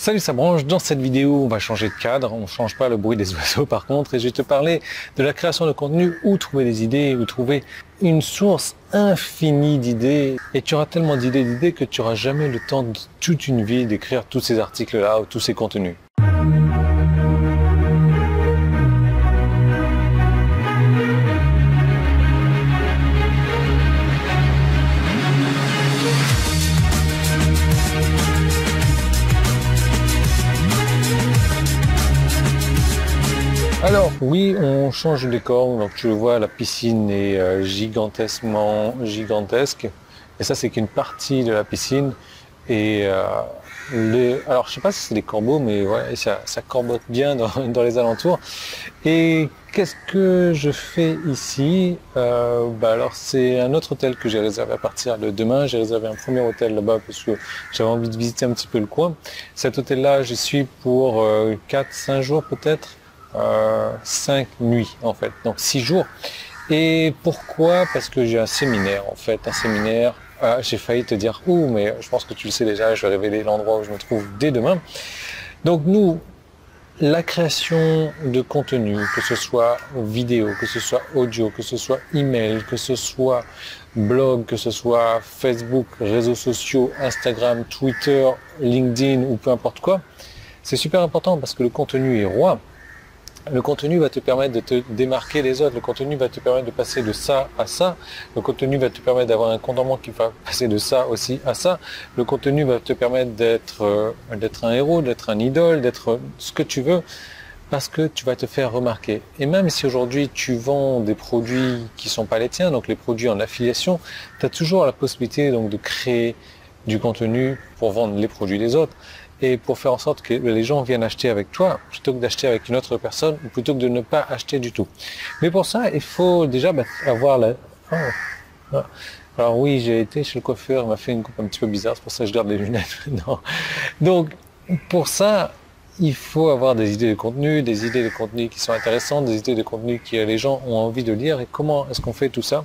Salut, ça branche. Dans cette vidéo, on va changer de cadre. On ne change pas le bruit des oiseaux par contre. Et je vais te parler de la création de contenu, où trouver des idées, où trouver une source infinie d'idées. Et tu auras tellement d'idées que tu n'auras jamais le temps de toute une vie d'écrire tous ces articles-là ou tous ces contenus. Alors oui, on change de décor, donc tu le vois, la piscine est gigantesque, et ça c'est qu'une partie de la piscine, et alors je sais pas si c'est des corbeaux, mais ouais, ça corbote bien dans les alentours. Et qu'est-ce que je fais ici? Alors c'est un autre hôtel que j'ai réservé à partir de demain. J'ai réservé un premier hôtel là-bas parce que j'avais envie de visiter un petit peu le coin. Cet hôtel-là, j'y suis pour 4-5 jours peut-être. 5 nuits en fait, donc 6 jours. Et pourquoi? Parce que j'ai un séminaire en fait, un séminaire. J'ai failli te dire où, mais je pense que tu le sais déjà. Je vais révéler l'endroit où je me trouve dès demain. Donc nous, la création de contenu, que ce soit vidéo, que ce soit audio, que ce soit email, que ce soit blog, que ce soit Facebook, réseaux sociaux, Instagram, Twitter, LinkedIn ou peu importe quoi, c'est super important parce que le contenu est roi. Le contenu va te permettre de te démarquer des autres. Le contenu va te permettre de passer de ça à ça. Le contenu va te permettre d'avoir un compte en banque qui va passer de ça aussi à ça. Le contenu va te permettre d'être un héros, d'être un idole, d'être ce que tu veux, parce que tu vas te faire remarquer. Et même si aujourd'hui tu vends des produits qui sont pas les tiens, donc les produits en affiliation, tu as toujours la possibilité donc de créer du contenu pour vendre les produits des autres. Et pour faire en sorte que les gens viennent acheter avec toi, plutôt que d'acheter avec une autre personne, ou plutôt que de ne pas acheter du tout. Mais pour ça, il faut déjà avoir la... Alors oui, j'ai été chez le coiffeur, il m'a fait une coupe un petit peu bizarre, c'est pour ça que je garde les lunettes maintenant. Donc, pour ça, il faut avoir des idées de contenu qui sont intéressantes, des idées de contenu que les gens ont envie de lire. Et comment est-ce qu'on fait tout ça?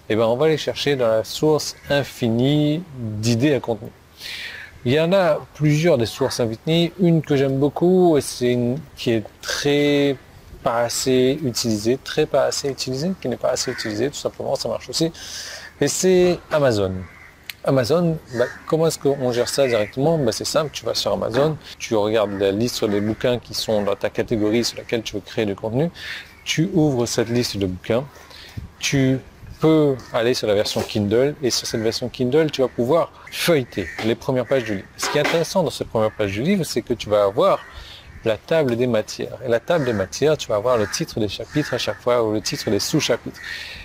Eh bien, on va aller chercher dans la source infinie d'idées à contenu. Il y en a plusieurs des sources infinies. Une que j'aime beaucoup, et c'est une qui est pas assez utilisée, qui n'est pas assez utilisée, tout simplement, ça marche aussi. Et c'est Amazon. Amazon, comment est-ce qu'on gère ça directement? C'est simple, tu vas sur Amazon, tu regardes la liste des bouquins qui sont dans ta catégorie sur laquelle tu veux créer du contenu, tu ouvres cette liste de bouquins, tu peux aller sur la version Kindle, et sur cette version Kindle, tu vas pouvoir feuilleter les premières pages du livre. Ce qui est intéressant dans cette première page du livre, c'est que tu vas avoir la table des matières. Et la table des matières, tu vas avoir le titre des chapitres à chaque fois, ou le titre des sous-chapitres.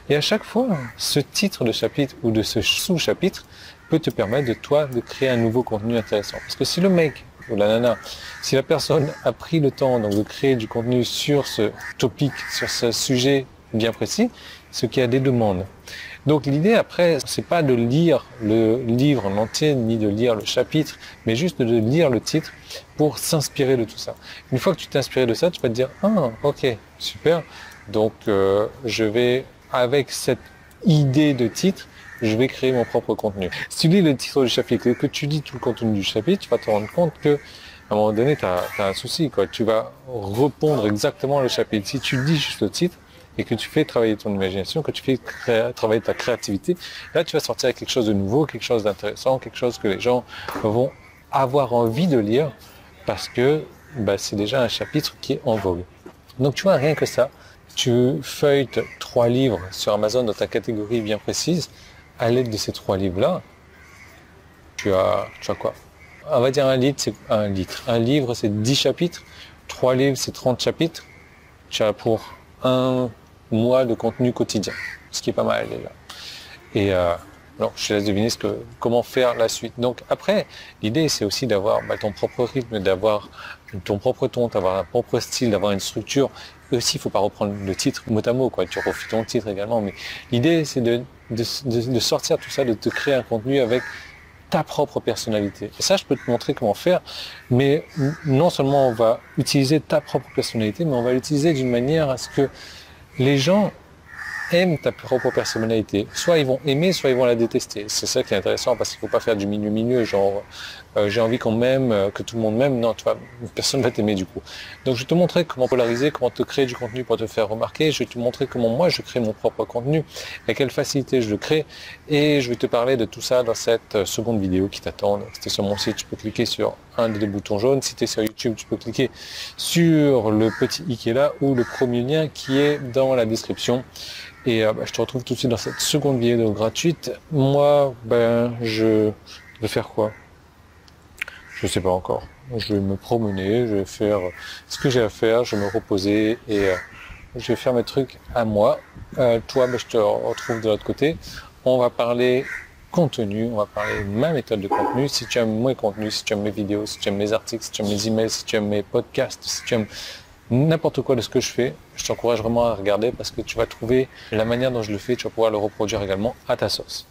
Et à chaque fois, ce titre de chapitre ou de ce sous-chapitre peut te permettre de créer un nouveau contenu intéressant. Parce que si le mec ou la nana, si la personne a pris le temps donc, de créer du contenu sur ce topic, sur ce sujet bien précis, ce qui a des demandes. Donc l'idée après, c'est pas de lire le livre en entier, ni de lire le chapitre, mais juste de lire le titre pour s'inspirer de tout ça. Une fois que tu t'es inspiré de ça, tu vas te dire, ah ok, super, donc je vais, avec cette idée de titre, je vais créer mon propre contenu. Si tu lis le titre du chapitre et que tu lis tout le contenu du chapitre, tu vas te rendre compte que à un moment donné, tu as un souci, quoi. Tu vas répondre exactement le chapitre. Si tu lis juste le titre, et que tu fais travailler ton imagination, que tu fais travailler ta créativité, là tu vas sortir avec quelque chose de nouveau, quelque chose d'intéressant, quelque chose que les gens vont avoir envie de lire parce que c'est déjà un chapitre qui est en vogue. Donc tu vois, rien que ça, tu feuilletes 3 livres sur Amazon dans ta catégorie bien précise. À l'aide de ces 3 livres-là, tu as quoi? On va dire un litre, c'est un litre. Un livre, c'est 10 chapitres. 3 livres, c'est 30 chapitres. Tu as pour un mois de contenu quotidien, ce qui est pas mal déjà. Et alors, je te laisse deviner comment faire la suite. Donc après, l'idée c'est aussi d'avoir ton propre rythme, d'avoir ton propre ton, d'avoir un propre style, d'avoir une structure. Et aussi, il faut pas reprendre le titre mot à mot, quoi. Tu refais ton titre également, mais l'idée c'est de sortir tout ça, de te créer un contenu avec ta propre personnalité. Et ça, je peux te montrer comment faire, mais non seulement on va utiliser ta propre personnalité, mais on va l'utiliser d'une manière à ce que les gens aiment ta propre personnalité. Soit ils vont aimer, soit ils vont la détester. C'est ça qui est intéressant parce qu'il ne faut pas faire du milieu-milieu, genre j'ai envie qu'on m'aime, que tout le monde m'aime. Non, tu vois, personne va t'aimer du coup. Donc je vais te montrer comment polariser, comment te créer du contenu pour te faire remarquer. Je vais te montrer comment moi je crée mon propre contenu, avec quelle facilité je le crée. Et je vais te parler de tout ça dans cette seconde vidéo qui t'attend. Si tu es sur mon site, tu peux cliquer sur un des deux boutons jaunes. Si tu es sur YouTube, tu peux cliquer sur le petit i qui est là ou le premier lien qui est dans la description. Et je te retrouve tout de suite dans cette seconde vidéo gratuite. Moi, je vais faire quoi? Je sais pas encore. Je vais me promener, je vais faire ce que j'ai à faire, je vais me reposer et je vais faire mes trucs à moi. Toi, je te retrouve de l'autre côté. On va parler contenu, on va parler de ma méthode de contenu. Si tu aimes mes contenus, si tu aimes mes vidéos, si tu aimes mes articles, si tu aimes mes emails, si tu aimes mes podcasts, si tu aimes n'importe quoi de ce que je fais, je t'encourage vraiment à regarder parce que tu vas trouver la manière dont je le fais, tu vas pouvoir le reproduire également à ta sauce.